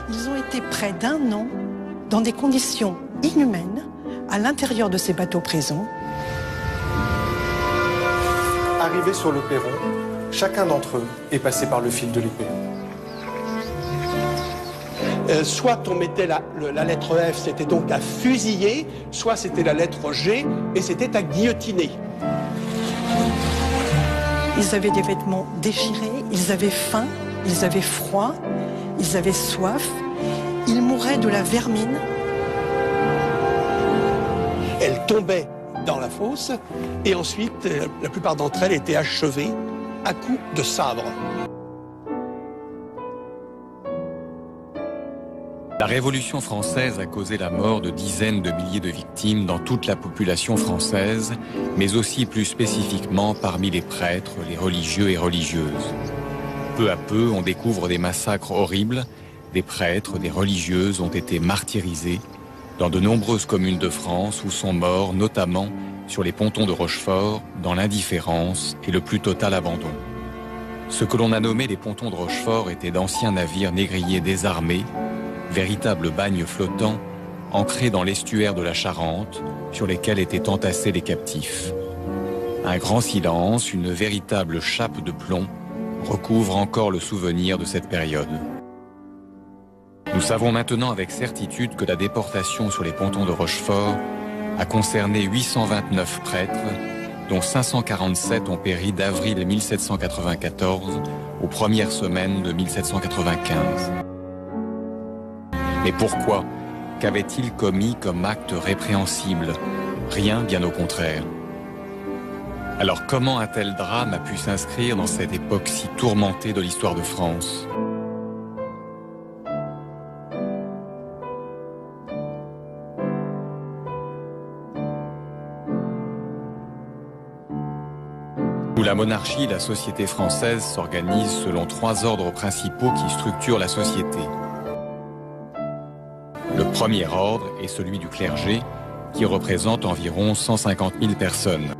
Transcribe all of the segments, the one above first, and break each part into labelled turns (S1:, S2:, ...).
S1: Ils ont été près d'1 an dans des conditions inhumaines à l'intérieur de ces bateaux-prisons.
S2: Arrivés sur le perron, chacun d'entre eux est passé par le fil de l'épée.
S3: Soit on mettait la lettre F, c'était donc à fusiller, soit c'était la lettre G et c'était à guillotiner.
S1: Ils avaient des vêtements déchirés, ils avaient faim, ils avaient froid, ils avaient soif, ils mouraient de la vermine.
S3: Elles tombaient dans la fosse et ensuite la plupart d'entre elles étaient achevées à coups de sabre.
S4: La Révolution française a causé la mort de dizaines de milliers de victimes dans toute la population française, mais aussi plus spécifiquement parmi les prêtres, les religieux et religieuses. Peu à peu, on découvre des massacres horribles. Des prêtres, des religieuses ont été martyrisés dans de nombreuses communes de France où sont morts, notamment sur les pontons de Rochefort, dans l'indifférence et le plus total abandon. Ce que l'on a nommé les pontons de Rochefort étaient d'anciens navires négriers désarmés, véritables bagnes flottants, ancrés dans l'estuaire de la Charente, sur lesquels étaient entassés les captifs. Un grand silence, une véritable chape de plomb, recouvre encore le souvenir de cette période. Nous savons maintenant avec certitude que la déportation sur les pontons de Rochefort a concerné 829 prêtres, dont 547 ont péri d'avril 1794 aux premières semaines de 1795. Mais pourquoi? Qu'avaient-ils commis comme acte répréhensible? Rien, bien au contraire. Alors comment un tel drame a pu s'inscrire dans cette époque si tourmentée de l'histoire de France? Où la monarchie et la société française s'organisent selon 3 ordres principaux qui structurent la société. Le premier ordre est celui du clergé, qui représente environ 150 000 personnes.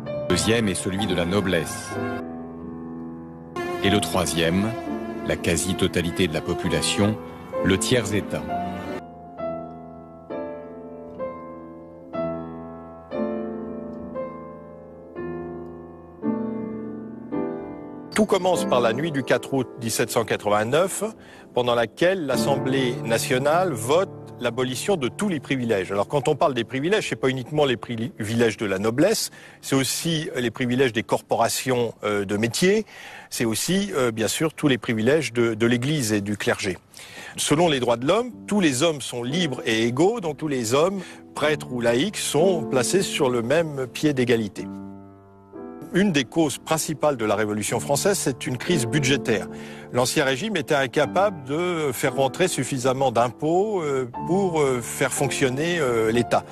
S4: Le deuxième est celui de la noblesse. Et le troisième, la quasi-totalité de la population, le tiers-état.
S5: Tout commence par la nuit du 4 août 1789, pendant laquelle l'Assemblée nationale vote l'abolition de tous les privilèges. Alors quand on parle des privilèges, c'est pas uniquement les privilèges de la noblesse, c'est aussi les privilèges des corporations de métiers, c'est aussi bien sûr tous les privilèges de l'Église et du clergé. Selon les droits de l'homme, tous les hommes sont libres et égaux, donc tous les hommes, prêtres ou laïcs, sont placés sur le même pied d'égalité. Une des causes principales de la Révolution française, c'est une crise budgétaire. L'Ancien Régime était incapable de faire rentrer suffisamment d'impôts pour faire fonctionner l'État.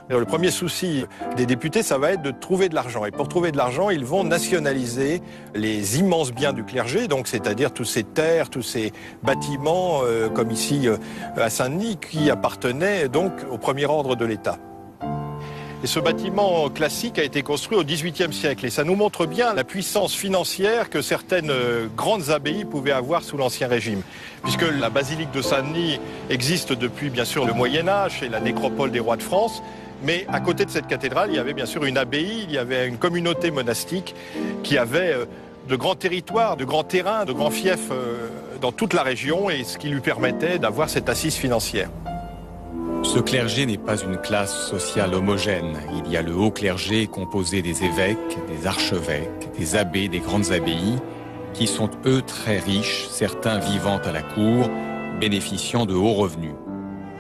S5: Le premier souci des députés, ça va être de trouver de l'argent. Et pour trouver de l'argent, ils vont nationaliser les immenses biens du clergé, donc c'est-à-dire tous ces terres, tous ces bâtiments, comme ici à Saint-Denis, qui appartenaient donc au premier ordre de l'État. Et ce bâtiment classique a été construit au XVIIIe siècle. Et ça nous montre bien la puissance financière que certaines grandes abbayes pouvaient avoir sous l'Ancien Régime. Puisque la basilique de Saint-Denis existe depuis bien sûr le Moyen-Âge, c'est la nécropole des rois de France. Mais à côté de cette cathédrale, il y avait bien sûr une abbaye, il y avait une communauté monastique qui avait de grands territoires, de grands terrains, de grands fiefs dans toute la région, et ce qui lui permettait d'avoir cette assise financière.
S4: Ce clergé n'est pas une classe sociale homogène. Il y a le haut clergé composé des évêques, des archevêques, des abbés, des grandes abbayes, qui sont eux très riches, certains vivant à la cour, bénéficiant de hauts revenus.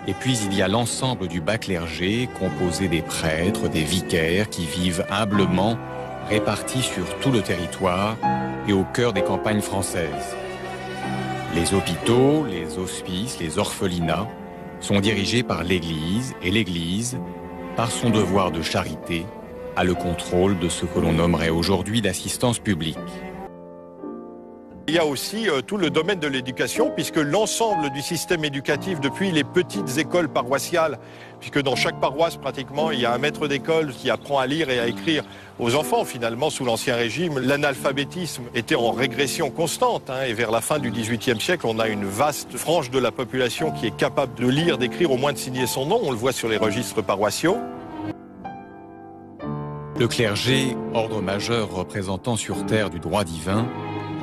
S4: Et puis il y a l'ensemble du bas clergé, composé des prêtres, des vicaires, qui vivent humblement, répartis sur tout le territoire et au cœur des campagnes françaises. Les hôpitaux, les hospices, les orphelinats sont dirigés par l'Église, et l'Église, par son devoir de charité, a le contrôle de ce que l'on nommerait aujourd'hui l'assistance publique.
S5: Il y a aussi tout le domaine de l'éducation, puisque l'ensemble du système éducatif, depuis les petites écoles paroissiales, puisque dans chaque paroisse, pratiquement, il y a un maître d'école qui apprend à lire et à écrire aux enfants. Finalement, sous l'Ancien Régime, l'analphabétisme était en régression constante. Et vers la fin du XVIIIe siècle, on a une vaste frange de la population qui est capable de lire, d'écrire, au moins de signer son nom. On le voit sur les registres paroissiaux.
S4: Le clergé, ordre majeur représentant sur terre du droit divin,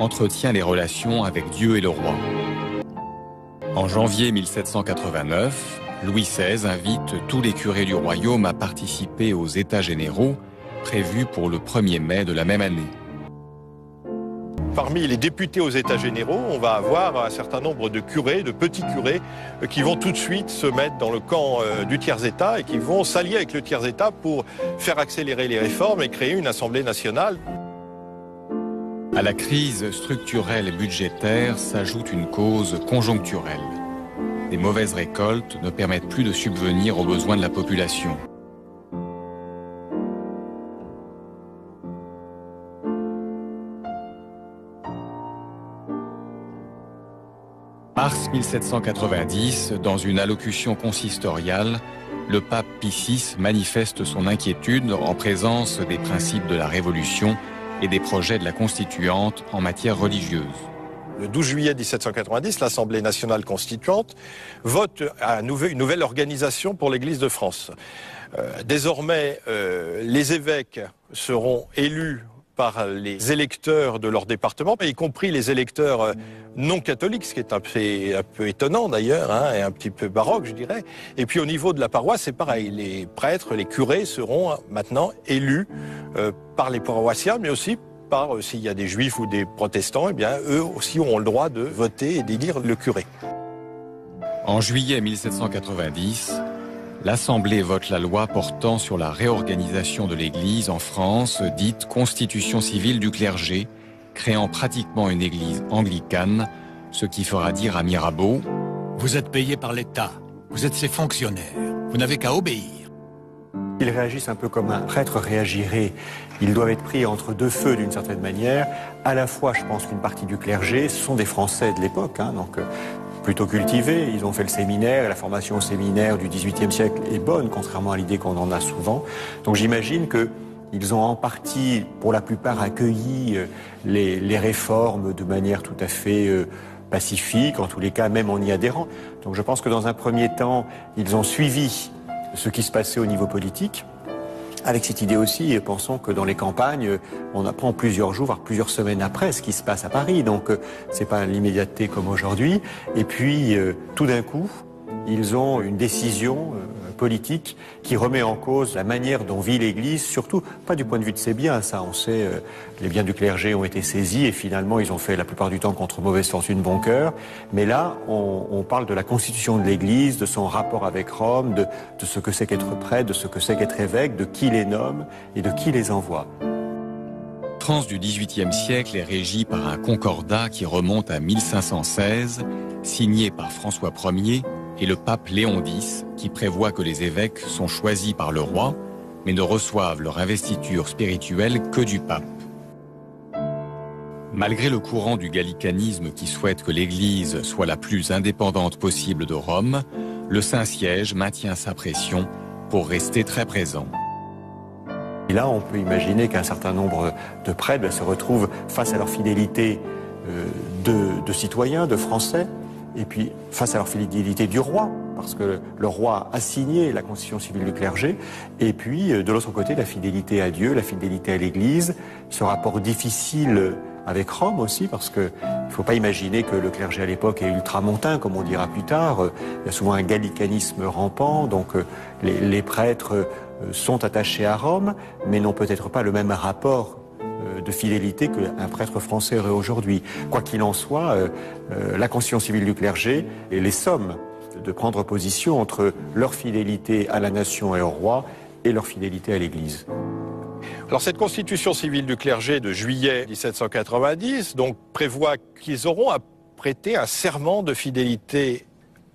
S4: entretient les relations avec Dieu et le roi. En janvier 1789, Louis XVI invite tous les curés du royaume à participer aux États généraux prévus pour le 1er mai de la même année.
S5: Parmi les députés aux États généraux, on va avoir un certain nombre de curés, de petits curés, qui vont tout de suite se mettre dans le camp du tiers-État et qui vont s'allier avec le tiers-État pour faire accélérer les réformes et créer une Assemblée nationale.
S4: À la crise structurelle et budgétaire s'ajoute une cause conjoncturelle. Les mauvaises récoltes ne permettent plus de subvenir aux besoins de la population. Mars 1790, dans une allocution consistoriale, le pape Pie VI manifeste son inquiétude en présence des principes de la Révolution et des projets de la Constituante en matière religieuse.
S5: Le 12 juillet 1790, l'Assemblée nationale constituante vote une nouvelle organisation pour l'Église de France. Désormais, les évêques seront élus par les électeurs de leur département, y compris les électeurs non catholiques, ce qui est un peu étonnant d'ailleurs, et un petit peu baroque, je dirais. Et puis au niveau de la paroisse, c'est pareil. Les prêtres, les curés seront maintenant élus par les paroissiens, mais aussi par, s'il y a des juifs ou des protestants, eh bien, eux aussi ont le droit de voter et d'élire le curé.
S4: En juillet 1790, l'Assemblée vote la loi portant sur la réorganisation de l'Église en France, dite Constitution civile du clergé, créant pratiquement une Église anglicane, ce qui fera dire à Mirabeau
S6: « Vous êtes payé par l'État, vous êtes ses fonctionnaires, vous n'avez qu'à obéir. »
S7: Ils réagissent un peu comme un prêtre réagirait. Ils doivent être pris entre deux feux d'une certaine manière. À la fois, je pense qu'une partie du clergé, ce sont des Français de l'époque, donc plutôt cultivés. Ils ont fait le séminaire, et la formation au séminaire du XVIIIe siècle est bonne, contrairement à l'idée qu'on en a souvent. Donc j'imagine qu'ils ont en partie, pour la plupart, accueilli les réformes de manière tout à fait pacifique, en tous les cas même en y adhérant. Donc je pense que dans un premier temps, ils ont suivi ce qui se passait au niveau politique, avec cette idée aussi, pensons que dans les campagnes, on apprend plusieurs jours, voire plusieurs semaines après ce qui se passe à Paris, donc c'est pas l'immédiateté comme aujourd'hui. Et puis, tout d'un coup, ils ont une décision politique qui remet en cause la manière dont vit l'Église, surtout pas du point de vue de ses biens, ça on sait, les biens du clergé ont été saisis et finalement ils ont fait la plupart du temps contre mauvaise fortune bon cœur, mais là on parle de la constitution de l'Église, de son rapport avec Rome, de ce que c'est qu'être prêtre, de ce que c'est qu'être évêque, de qui les nomme et de qui les envoie.
S4: La France du XVIIIe siècle est régie par un concordat qui remonte à 1516, signé par François Ier et le pape Léon X, qui prévoit que les évêques sont choisis par le roi, mais ne reçoivent leur investiture spirituelle que du pape. Malgré le courant du gallicanisme qui souhaite que l'Église soit la plus indépendante possible de Rome, le Saint-Siège maintient sa pression pour rester très présent.
S7: Et là, on peut imaginer qu'un certain nombre de prêtres se retrouvent face à leur fidélité de citoyens, de Français, et puis face à leur fidélité du roi, parce que le roi a signé la constitution civile du clergé, et puis de l'autre côté la fidélité à Dieu, la fidélité à l'Église, ce rapport difficile avec Rome aussi, parce que il ne faut pas imaginer que le clergé à l'époque est ultramontain, comme on dira plus tard. Il y a souvent un gallicanisme rampant, donc les prêtres sont attachés à Rome, mais n'ont peut-être pas le même rapport de fidélité qu'un prêtre français aurait aujourd'hui. Quoi qu'il en soit, la constitution civile du clergé et les sommes de prendre position entre leur fidélité à la nation et au roi et leur fidélité à l'Église.
S5: Alors cette constitution civile du clergé de juillet 1790 donc, prévoit qu'ils auront à prêter un serment de fidélité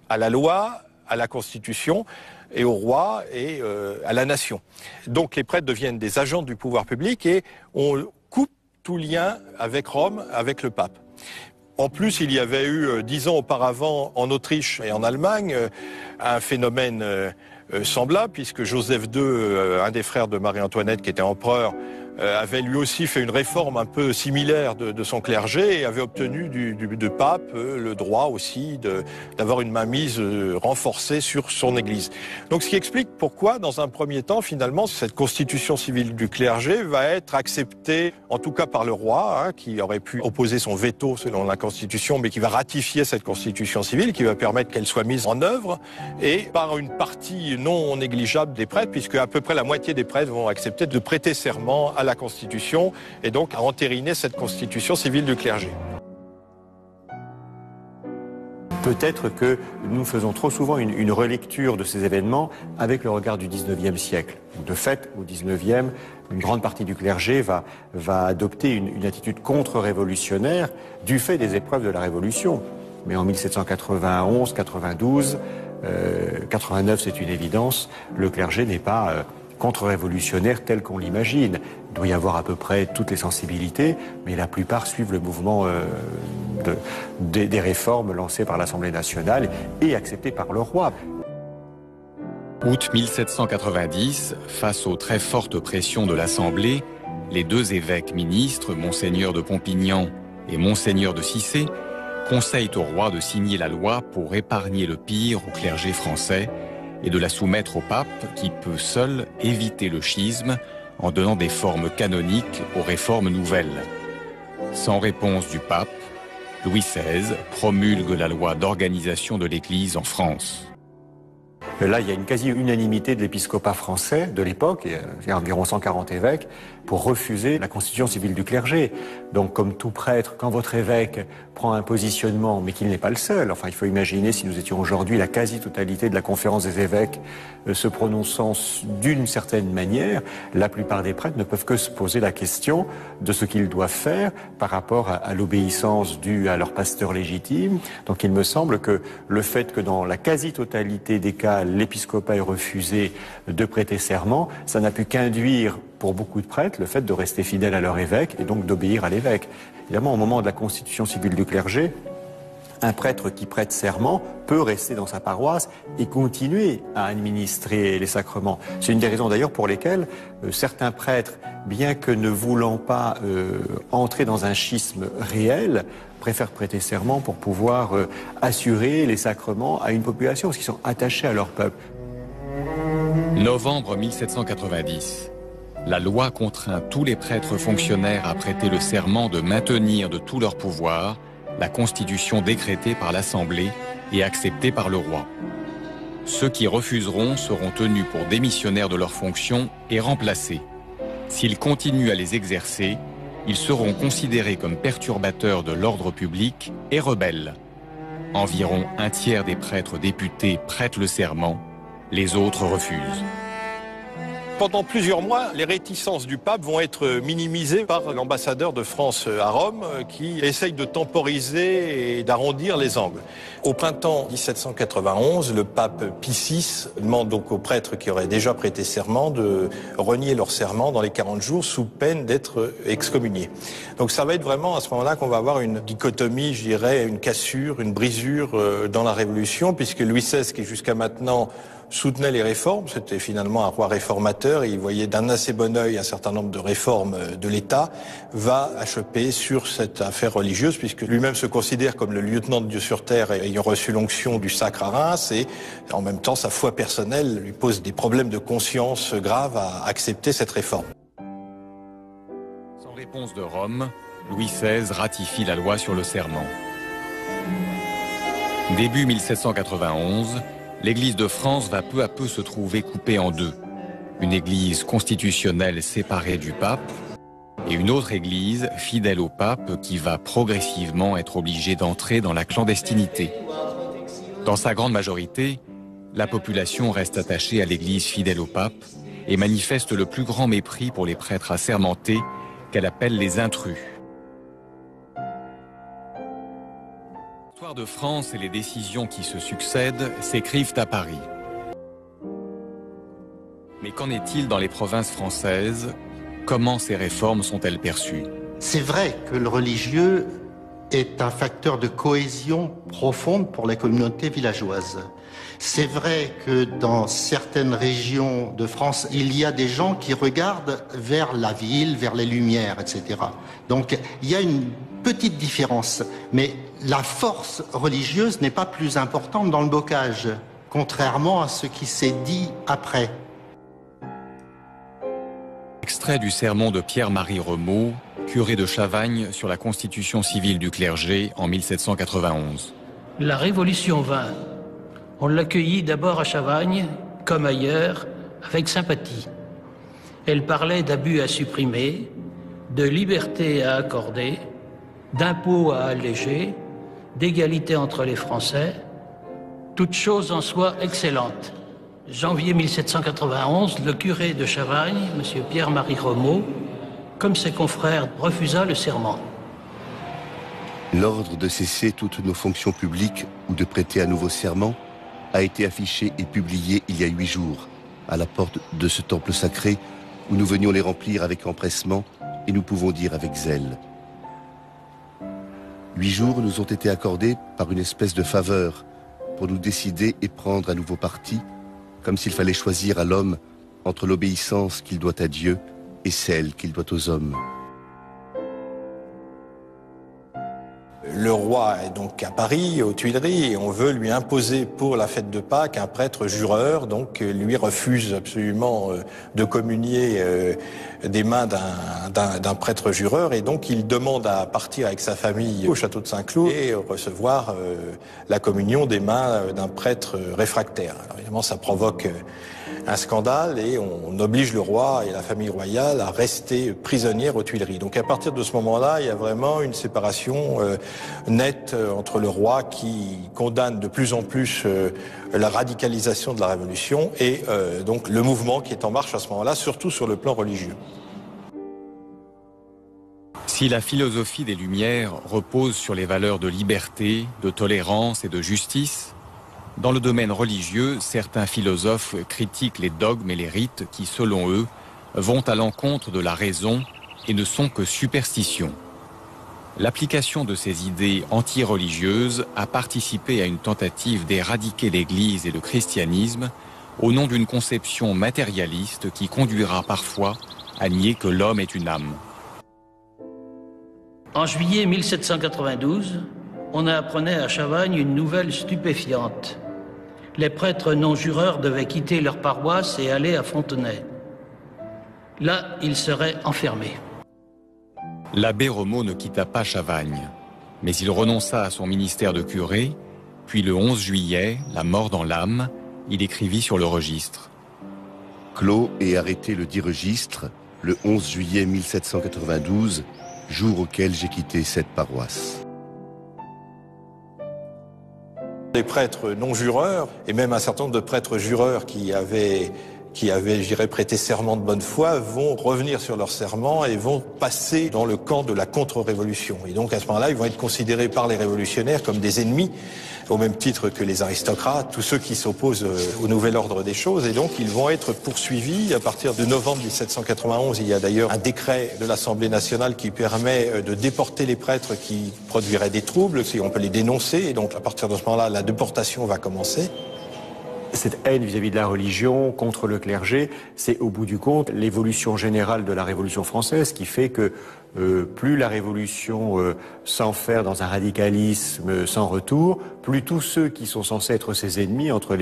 S5: à la loi, à la Constitution et au roi et à la nation. Donc les prêtres deviennent des agents du pouvoir public et on coupe tout lien avec Rome, avec le pape. En plus, il y avait eu 10 ans auparavant en Autriche et en Allemagne un phénomène semblable, puisque Joseph II, un des frères de Marie-Antoinette qui était empereur, avait lui aussi fait une réforme un peu similaire de son clergé et avait obtenu du pape le droit aussi d'avoir une mainmise renforcée sur son Église. Donc ce qui explique pourquoi, dans un premier temps, finalement, cette constitution civile du clergé va être acceptée, en tout cas par le roi, hein, qui aurait pu opposer son veto selon la Constitution, mais qui va ratifier cette constitution civile, qui va permettre qu'elle soit mise en œuvre, et par une partie non négligeable des prêtres, puisque à peu près la moitié des prêtres vont accepter de prêter serment à la Constitution et donc à entériner cette constitution civile du clergé.
S7: Peut-être que nous faisons trop souvent une relecture de ces événements avec le regard du 19e siècle. De fait, au 19e, une grande partie du clergé va adopter une attitude contre-révolutionnaire du fait des épreuves de la Révolution. Mais en 1791, 92, 89, c'est une évidence, le clergé n'est pas contre-révolutionnaire tel qu'on l'imagine. Il doit y avoir à peu près toutes les sensibilités, mais la plupart suivent le mouvement des réformes lancées par l'Assemblée nationale et acceptées par le roi.
S4: Août 1790, face aux très fortes pressions de l'Assemblée, les deux évêques ministres, Monseigneur de Pompignan et Monseigneur de Cissé, conseillent au roi de signer la loi pour épargner le pire au clergé français et de la soumettre au pape qui peut seul éviter le schisme en donnant des formes canoniques aux réformes nouvelles. Sans réponse du pape, Louis XVI promulgue la loi d'organisation de l'Église en France.
S7: Là, il y a une quasi-unanimité de l'épiscopat français de l'époque, il y a environ 140 évêques, pour refuser la constitution civile du clergé. Donc, comme tout prêtre, quand votre évêque prend un positionnement, mais qu'il n'est pas le seul, enfin, il faut imaginer si nous étions aujourd'hui la quasi-totalité de la conférence des évêques se prononçant d'une certaine manière, la plupart des prêtres ne peuvent que se poser la question de ce qu'ils doivent faire par rapport à l'obéissance due à leur pasteur légitime. Donc, il me semble que le fait que dans la quasi-totalité des cas, l'épiscopat ait refusé de prêter serment, ça n'a pu qu'induire pour beaucoup de prêtres le fait de rester fidèles à leur évêque et donc d'obéir à l'évêque. Évidemment, au moment de la constitution civile du clergé, un prêtre qui prête serment peut rester dans sa paroisse et continuer à administrer les sacrements. C'est une des raisons d'ailleurs pour lesquelles certains prêtres, bien que ne voulant pas entrer dans un schisme réel, préfèrent prêter serment pour pouvoir assurer les sacrements à une population, parce qu'ils sont attachés à leur peuple.
S4: Novembre 1790. La loi contraint tous les prêtres fonctionnaires à prêter le serment de maintenir de tout leur pouvoir la constitution décrétée par l'Assemblée et acceptée par le roi. Ceux qui refuseront seront tenus pour démissionnaires de leurs fonctions et remplacés. S'ils continuent à les exercer, ils seront considérés comme perturbateurs de l'ordre public et rebelles. Environ un tiers des prêtres députés prêtent le serment, les autres refusent.
S5: Pendant plusieurs mois, les réticences du pape vont être minimisées par l'ambassadeur de France à Rome qui essaye de temporiser et d'arrondir les angles. Au printemps 1791, le pape Pie VI demande donc aux prêtres qui auraient déjà prêté serment de renier leur serment dans les 40 jours sous peine d'être excommuniés. Donc ça va être vraiment à ce moment-là qu'on va avoir une dichotomie, je dirais, une cassure, une brisure dans la Révolution, puisque Louis XVI, qui jusqu'à maintenant soutenait les réformes, c'était finalement un roi réformateur et il voyait d'un assez bon œil un certain nombre de réformes de l'État, va achoper sur cette affaire religieuse puisque lui-même se considère comme le lieutenant de Dieu sur terre ayant reçu l'onction du sacre à Reims et en même temps sa foi personnelle lui pose des problèmes de conscience graves à accepter cette réforme.
S4: Sans réponse de Rome, Louis XVI ratifie la loi sur le serment. Début 1791, l'Église de France va peu à peu se trouver coupée en deux. Une Église constitutionnelle séparée du pape et une autre Église fidèle au pape qui va progressivement être obligée d'entrer dans la clandestinité. Dans sa grande majorité, la population reste attachée à l'Église fidèle au pape et manifeste le plus grand mépris pour les prêtres assermentés qu'elle appelle les intrus. L'histoire de France et les décisions qui se succèdent s'écrivent à Paris. Mais qu'en est-il dans les provinces françaises? Comment ces réformes sont-elles perçues?
S8: C'est vrai que le religieux est un facteur de cohésion profonde pour les communautés villageoises. C'est vrai que dans certaines régions de France, il y a des gens qui regardent vers la ville, vers les lumières, etc. Donc il y a une petite différence, mais la force religieuse n'est pas plus importante dans le bocage, contrairement à ce qui s'est dit après.
S4: Extrait du sermon de Pierre-Marie Remeau, curé de Chavagne, sur la constitution civile du clergé en 1791.
S9: La Révolution vint. On l'accueillit d'abord à Chavagne, comme ailleurs, avec sympathie. Elle parlait d'abus à supprimer, de liberté à accorder, d'impôts à alléger, d'égalité entre les Français, toutes choses en soi excellentes. Janvier 1791, le curé de Chavagne, M. Pierre-Marie Remeau, comme ses confrères, refusa le serment.
S10: L'ordre de cesser toutes nos fonctions publiques ou de prêter un nouveau serment a été affiché et publié il y a 8 jours, à la porte de ce temple sacré où nous venions les remplir avec empressement et nous pouvons dire avec zèle. 8 jours nous ont été accordés par une espèce de faveur pour nous décider et prendre un nouveau parti, comme s'il fallait choisir à l'homme entre l'obéissance qu'il doit à Dieu et celle qu'il doit aux hommes.
S5: Le roi est donc à Paris, aux Tuileries, et on veut lui imposer pour la fête de Pâques un prêtre jureur, donc lui refuse absolument de communier des mains d'un prêtre jureur, et donc il demande à partir avec sa famille au château de Saint-Cloud et recevoir la communion des mains d'un prêtre réfractaire. Alors évidemment, ça provoque un scandale et on oblige le roi et la famille royale à rester prisonnières aux Tuileries. Donc à partir de ce moment-là, il y a vraiment une séparation nette entre le roi qui condamne de plus en plus la radicalisation de la Révolution et donc le mouvement qui est en marche à ce moment-là, surtout sur le plan religieux.
S4: Si la philosophie des Lumières repose sur les valeurs de liberté, de tolérance et de justice, dans le domaine religieux, certains philosophes critiquent les dogmes et les rites qui, selon eux, vont à l'encontre de la raison et ne sont que superstitions. L'application de ces idées anti-religieuses a participé à une tentative d'éradiquer l'Église et le christianisme au nom d'une conception matérialiste qui conduira parfois à nier que l'homme est une âme.
S9: En juillet 1792, on apprenait à Chavagne une nouvelle stupéfiante. Les prêtres non-jureurs devaient quitter leur paroisse et aller à Fontenay. Là, ils seraient enfermés.
S4: L'abbé Remeau ne quitta pas Chavagne, mais il renonça à son ministère de curé, puis le 11 juillet, la mort dans l'âme, il écrivit sur le registre.
S10: Clos et arrêté le dit registre, le 11 juillet 1792, jour auquel j'ai quitté cette paroisse.
S5: Les prêtres non-jureurs, et même un certain nombre de prêtres jureurs qui avaient, je dirais, prêté serment de bonne foi, vont revenir sur leur serment et vont passer dans le camp de la contre-révolution. Et donc à ce moment-là, ils vont être considérés par les révolutionnaires comme des ennemis, au même titre que les aristocrates, tous ceux qui s'opposent au nouvel ordre des choses. Et donc ils vont être poursuivis. À partir de novembre 1791, il y a d'ailleurs un décret de l'Assemblée nationale qui permet de déporter les prêtres qui produiraient des troubles, si on peut les dénoncer. Et donc à partir de ce moment-là, la déportation va commencer.
S7: Cette haine vis-à-vis de la religion, contre le clergé, c'est au bout du compte l'évolution générale de la Révolution française qui fait que plus la Révolution s'enferre dans un radicalisme sans retour, plus tous ceux qui sont censés être ses ennemis, entre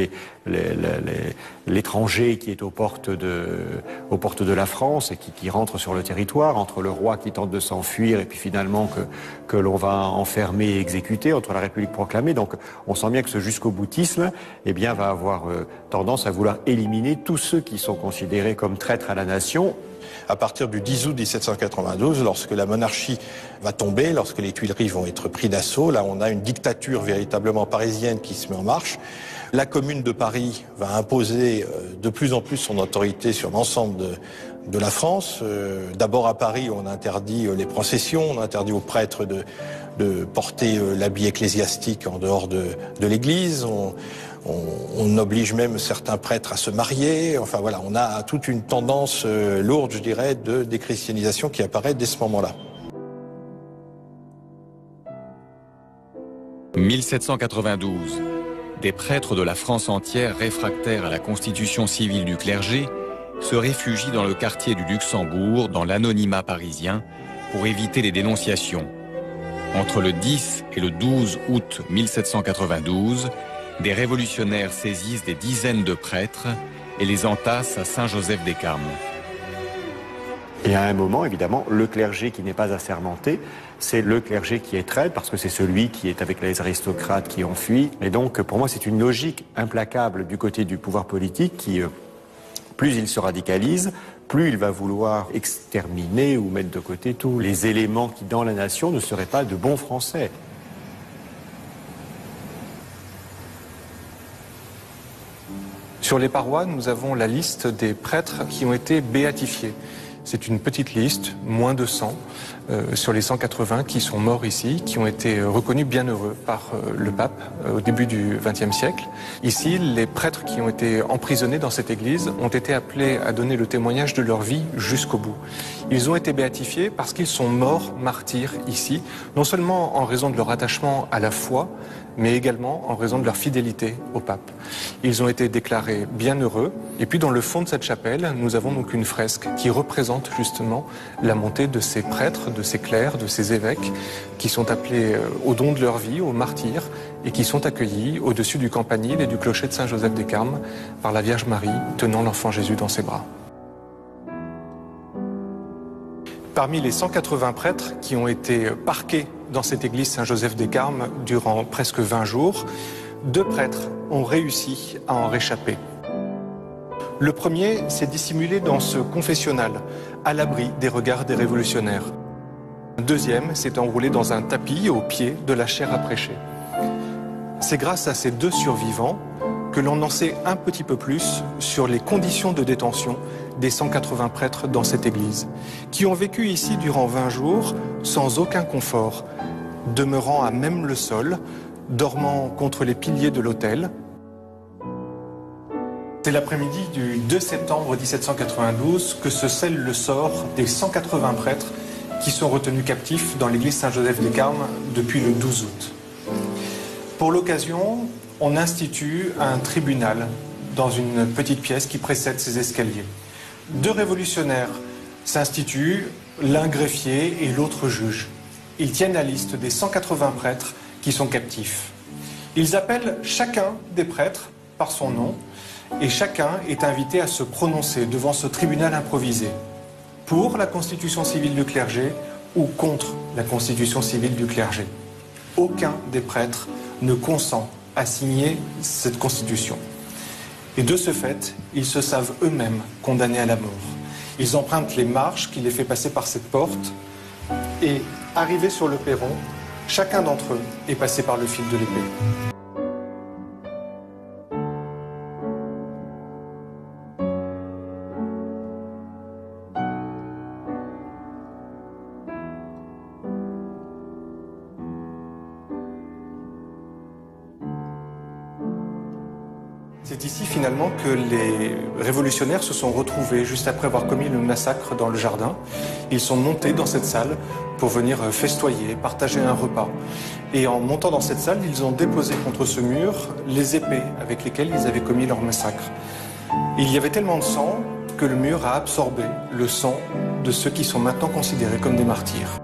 S7: l'étranger qui est aux portes de la France et qui rentre sur le territoire, entre le roi qui tente de s'enfuir et puis finalement que l'on va enfermer et exécuter, entre la République proclamée. Donc on sent bien que ce jusqu'au boutisme va avoir tendance à vouloir éliminer tous ceux qui sont considérés comme traîtres à la nation.
S5: À partir du 10 août 1792, lorsque la monarchie va tomber, lorsque les Tuileries vont être pris d'assaut, là on a une dictature véritablement parisienne qui se met en marche. La Commune de Paris va imposer de plus en plus son autorité sur l'ensemble de la France. D'abord à Paris, on interdit les processions, on interdit aux prêtres de porter l'habit ecclésiastique en dehors de l'église. On oblige même certains prêtres à se marier. Enfin voilà, on a toute une tendance lourde, je dirais, de déchristianisation qui apparaît dès ce moment-là.
S4: 1792. Des prêtres de la France entière réfractaires à la constitution civile du clergé se réfugient dans le quartier du Luxembourg, dans l'anonymat parisien, pour éviter les dénonciations. Entre le 10 et le 12 août 1792, des révolutionnaires saisissent des dizaines de prêtres et les entassent à Saint-Joseph-des-Carmes.
S7: Et à un moment, évidemment, le clergé qui n'est pas assermenté, c'est le clergé qui est traître, parce que c'est celui qui est avec les aristocrates qui ont fui. Et donc, pour moi, c'est une logique implacable du côté du pouvoir politique qui, plus il se radicalise, plus il va vouloir exterminer ou mettre de côté tous les éléments qui, dans la nation, ne seraient pas de bons Français.
S2: Sur les parois, nous avons la liste des prêtres qui ont été béatifiés. C'est une petite liste, moins de 100, sur les 180 qui sont morts ici, qui ont été reconnus bienheureux par le pape au début du XXe siècle. Ici, les prêtres qui ont été emprisonnés dans cette église ont été appelés à donner le témoignage de leur vie jusqu'au bout. Ils ont été béatifiés parce qu'ils sont morts martyrs ici, non seulement en raison de leur attachement à la foi, mais également en raison de leur fidélité au pape. Ils ont été déclarés bienheureux. Et puis dans le fond de cette chapelle, nous avons donc une fresque qui représente justement la montée de ces prêtres, de ces clercs, de ces évêques, qui sont appelés au don de leur vie, aux martyrs, et qui sont accueillis au-dessus du campanile et du clocher de Saint-Joseph-des-Carmes par la Vierge Marie tenant l'enfant Jésus dans ses bras. Parmi les 180 prêtres qui ont été parqués dans cette église Saint-Joseph-des-Carmes durant presque 20 jours, 2 prêtres ont réussi à en réchapper. Le premier s'est dissimulé dans ce confessionnal, à l'abri des regards des révolutionnaires. Le deuxième s'est enroulé dans un tapis au pied de la chaire à prêcher. C'est grâce à ces 2 survivants que l'on en sait un petit peu plus sur les conditions de détention des 180 prêtres dans cette église, qui ont vécu ici durant 20 jours sans aucun confort, demeurant à même le sol, dormant contre les piliers de l'autel. C'est l'après-midi du 2 septembre 1792 que se scelle le sort des 180 prêtres qui sont retenus captifs dans l'église Saint-Joseph-des-Carmes depuis le 12 août. Pour l'occasion, on institue un tribunal dans une petite pièce qui précède ces escaliers. 2 révolutionnaires s'instituent, l'un greffier et l'autre juge. Ils tiennent la liste des 180 prêtres qui sont captifs. Ils appellent chacun des prêtres par son nom et chacun est invité à se prononcer devant ce tribunal improvisé pour la constitution civile du clergé ou contre la constitution civile du clergé. Aucun des prêtres ne consent à signer cette constitution. Et de ce fait, ils se savent eux-mêmes condamnés à la mort. Ils empruntent les marches qui les fait passer par cette porte et, arrivés sur le perron, chacun d'entre eux est passé par le fil de l'épée. C'est ici finalement que les révolutionnaires se sont retrouvés juste après avoir commis le massacre dans le jardin. Ils sont montés dans cette salle pour venir festoyer, partager un repas. Et en montant dans cette salle, ils ont déposé contre ce mur les épées avec lesquelles ils avaient commis leur massacre. Il y avait tellement de sang que le mur a absorbé le sang de ceux qui sont maintenant considérés comme des martyrs.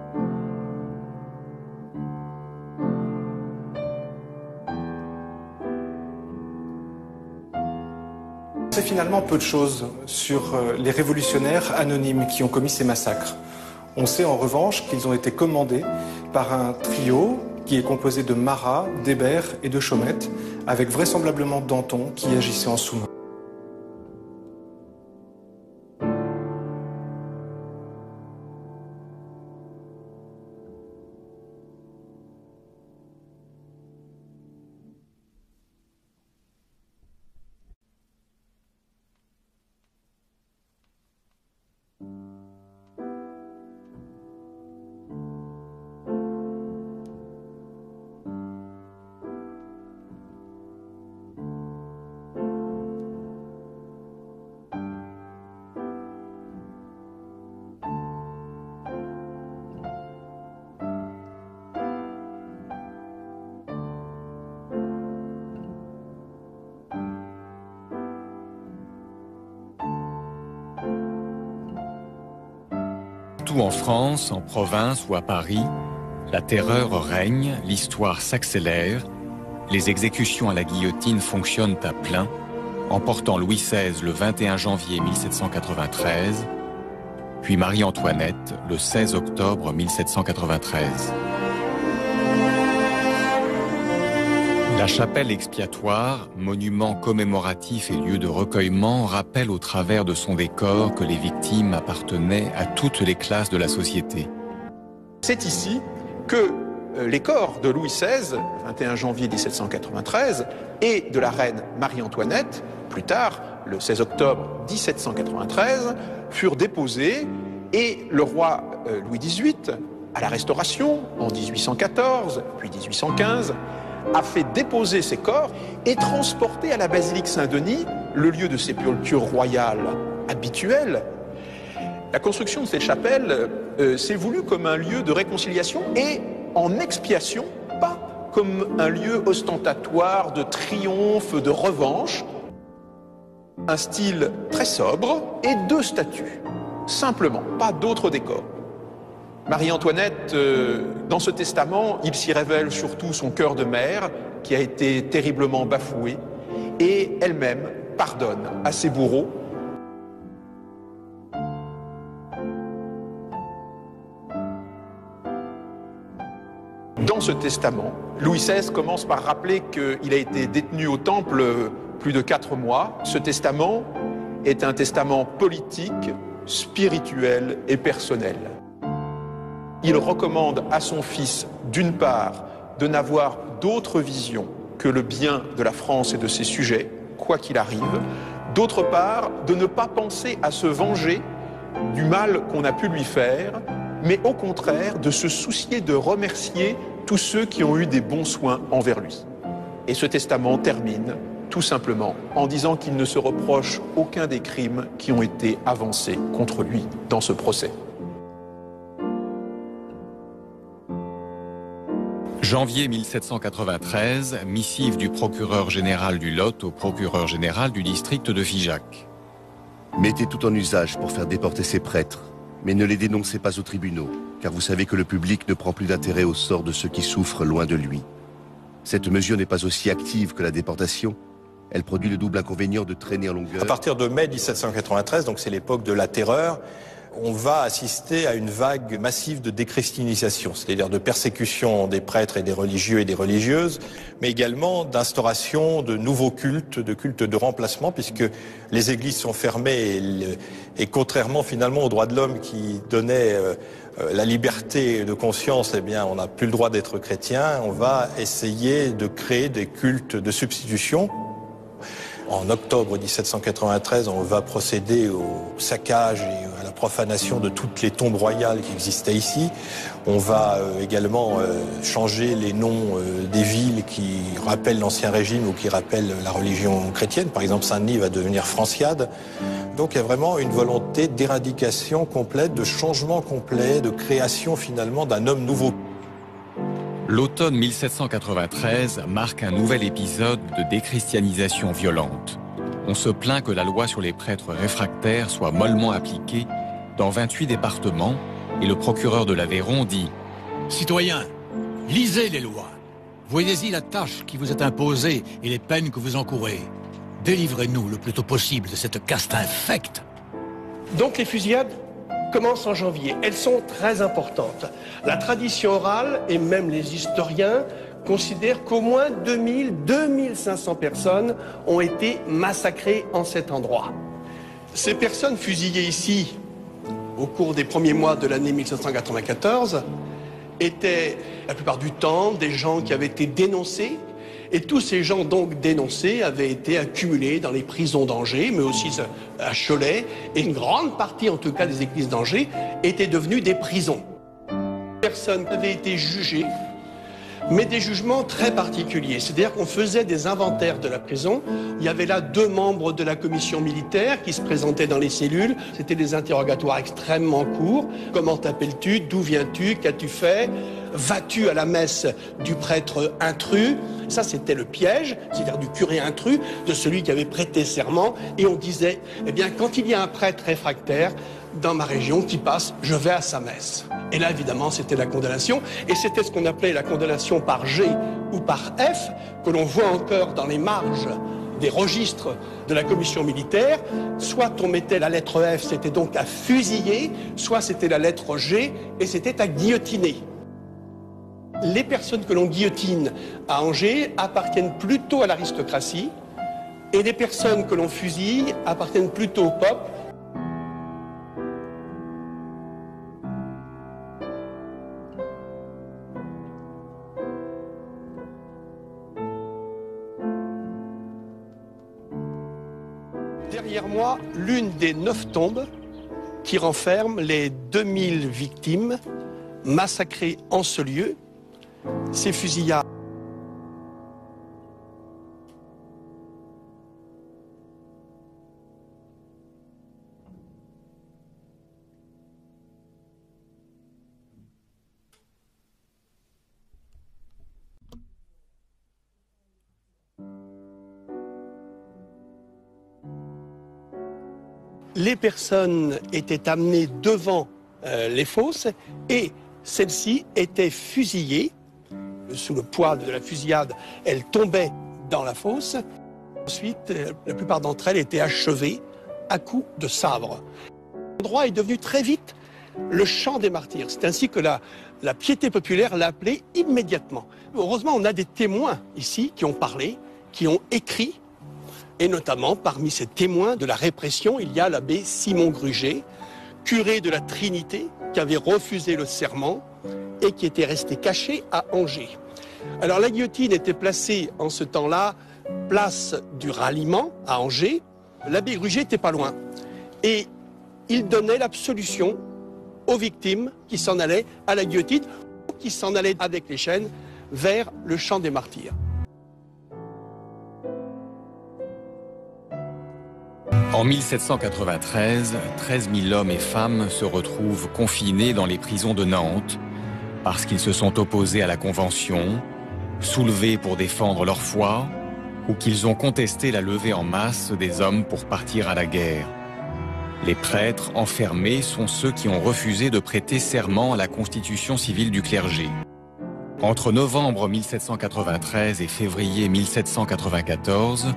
S2: On sait finalement peu de choses sur les révolutionnaires anonymes qui ont commis ces massacres. On sait en revanche qu'ils ont été commandés par un trio qui est composé de Marat, d'Hébert et de Chaumette, avec vraisemblablement Danton qui agissait en sous-main.
S4: Partout en France, en province ou à Paris, la terreur règne, l'histoire s'accélère, les exécutions à la guillotine fonctionnent à plein, emportant Louis XVI le 21 janvier 1793, puis Marie-Antoinette le 16 octobre 1793. La chapelle expiatoire, monument commémoratif et lieu de recueillement, rappelle au travers de son décor que les victimes appartenaient à toutes les classes de la société.
S3: C'est ici que les corps de Louis XVI, 21 janvier 1793, et de la reine Marie-Antoinette, plus tard, le 16 octobre 1793, furent déposés et le roi Louis XVIII, à la Restauration, en 1814, puis 1815, a fait déposer ces corps et transporter à la basilique Saint-Denis, le lieu de sépulture royale habituel. La construction de cette chapelle s'est voulue comme un lieu de réconciliation et en expiation, pas comme un lieu ostentatoire de triomphe, de revanche. Un style très sobre et deux statues, simplement, pas d'autres décors. Marie-Antoinette, dans ce testament, il s'y révèle surtout son cœur de mère, qui a été terriblement bafoué, et elle-même pardonne à ses bourreaux. Dans ce testament, Louis XVI commence par rappeler qu'il a été détenu au Temple plus de 4 mois. Ce testament est un testament politique, spirituel et personnel. Il recommande à son fils, d'une part, de n'avoir d'autre vision que le bien de la France et de ses sujets, quoi qu'il arrive. D'autre part, de ne pas penser à se venger du mal qu'on a pu lui faire, mais au contraire, de se soucier de remercier tous ceux qui ont eu des bons soins envers lui. Et ce testament termine tout simplement en disant qu'il ne se reproche aucun des crimes qui ont été avancés contre lui dans ce procès.
S4: Janvier 1793, missive du procureur général du Lot au procureur général du district de Figeac.
S10: Mettez tout en usage pour faire déporter ces prêtres, mais ne les dénoncez pas aux tribunaux, car vous savez que le public ne prend plus d'intérêt au sort de ceux qui souffrent loin de lui. Cette mesure n'est pas aussi active que la déportation. Elle produit le double inconvénient de traîner en longueur.
S5: À partir de mai 1793, donc c'est l'époque de la terreur, on va assister à une vague massive de déchristianisation, c'est-à-dire de persécution des prêtres et des religieux et des religieuses, mais également d'instauration de nouveaux cultes, de cultes de remplacement, puisque les églises sont fermées et contrairement finalement aux droits de l'homme qui donnait la liberté de conscience, eh bien on n'a plus le droit d'être chrétien. On va essayer de créer des cultes de substitution. En octobre 1793, on va procéder au saccage et à la profanation de toutes les tombes royales qui existaient ici. On va également changer les noms des villes qui rappellent l'Ancien Régime ou qui rappellent la religion chrétienne. Par exemple, Saint-Denis va devenir Franciade. Donc il y a vraiment une volonté d'éradication complète, de changement complet, de création finalement d'un homme nouveau.
S4: L'automne 1793 marque un nouvel épisode de déchristianisation violente. On se plaint que la loi sur les prêtres réfractaires soit mollement appliquée dans 28 départements et le procureur de l'Aveyron dit «
S6: Citoyens, lisez les lois. Voyez-y la tâche qui vous est imposée et les peines que vous encourez. Délivrez-nous le plus tôt possible de cette caste infecte. »
S3: Donc les fusillades commencent en janvier. Elles sont très importantes. La tradition orale et même les historiens considèrent qu'au moins 2500 personnes ont été massacrées en cet endroit. Ces personnes fusillées ici au cours des premiers mois de l'année 1794 étaient la plupart du temps des gens qui avaient été dénoncés. Et tous ces gens donc dénoncés avaient été accumulés dans les prisons d'Angers, mais aussi à Cholet, et une grande partie en tout cas des églises d'Angers étaient devenues des prisons. Personne n'avait été jugé, mais des jugements très particuliers. C'est-à-dire qu'on faisait des inventaires de la prison. Il y avait là 2 membres de la commission militaire qui se présentaient dans les cellules. C'était des interrogatoires extrêmement courts. Comment t'appelles-tu? D'où viens-tu? Qu'as-tu fait? Vas-tu à la messe du prêtre intrus? Ça, c'était le piège, c'est-à-dire du curé intrus, de celui qui avait prêté serment. Et on disait, eh bien, quand il y a un prêtre réfractaire, dans ma région qui passe, je vais à sa messe. Et là, évidemment, c'était la condamnation. Et c'était ce qu'on appelait la condamnation par G ou par F, que l'on voit encore dans les marges des registres de la commission militaire. Soit on mettait la lettre F, c'était donc à fusiller, soit c'était la lettre G, et c'était à guillotiner. Les personnes que l'on guillotine à Angers appartiennent plutôt à l'aristocratie, et les personnes que l'on fusille appartiennent plutôt au peuple. Derrière moi, l'une des 9 tombes qui renferment les 2000 victimes massacrées en ce lieu. Ces fusillades. Les personnes étaient amenées devant les fosses et celles-ci étaient fusillées. Sous le poids de la fusillade, elles tombaient dans la fosse. Ensuite, la plupart d'entre elles étaient achevées à coups de sabre. L'endroit est devenu très vite le champ des martyrs. C'est ainsi que la piété populaire l'a appelé immédiatement. Heureusement, on a des témoins ici qui ont parlé, qui ont écrit. Et notamment, parmi ces témoins de la répression, il y a l'abbé Simon Gruget, curé de la Trinité, qui avait refusé le serment et qui était resté caché à Angers. Alors la guillotine était placée en ce temps-là, place du Ralliement à Angers. L'abbé Gruget n'était pas loin. Et il donnait l'absolution aux victimes qui s'en allaient à la guillotine ou qui s'en allaient avec les chaînes vers le champ des martyrs.
S4: En 1793, 13 000 hommes et femmes se retrouvent confinés dans les prisons de Nantes parce qu'ils se sont opposés à la Convention, soulevés pour défendre leur foi ou qu'ils ont contesté la levée en masse des hommes pour partir à la guerre. Les prêtres enfermés sont ceux qui ont refusé de prêter serment à la constitution civile du clergé. Entre novembre 1793 et février 1794,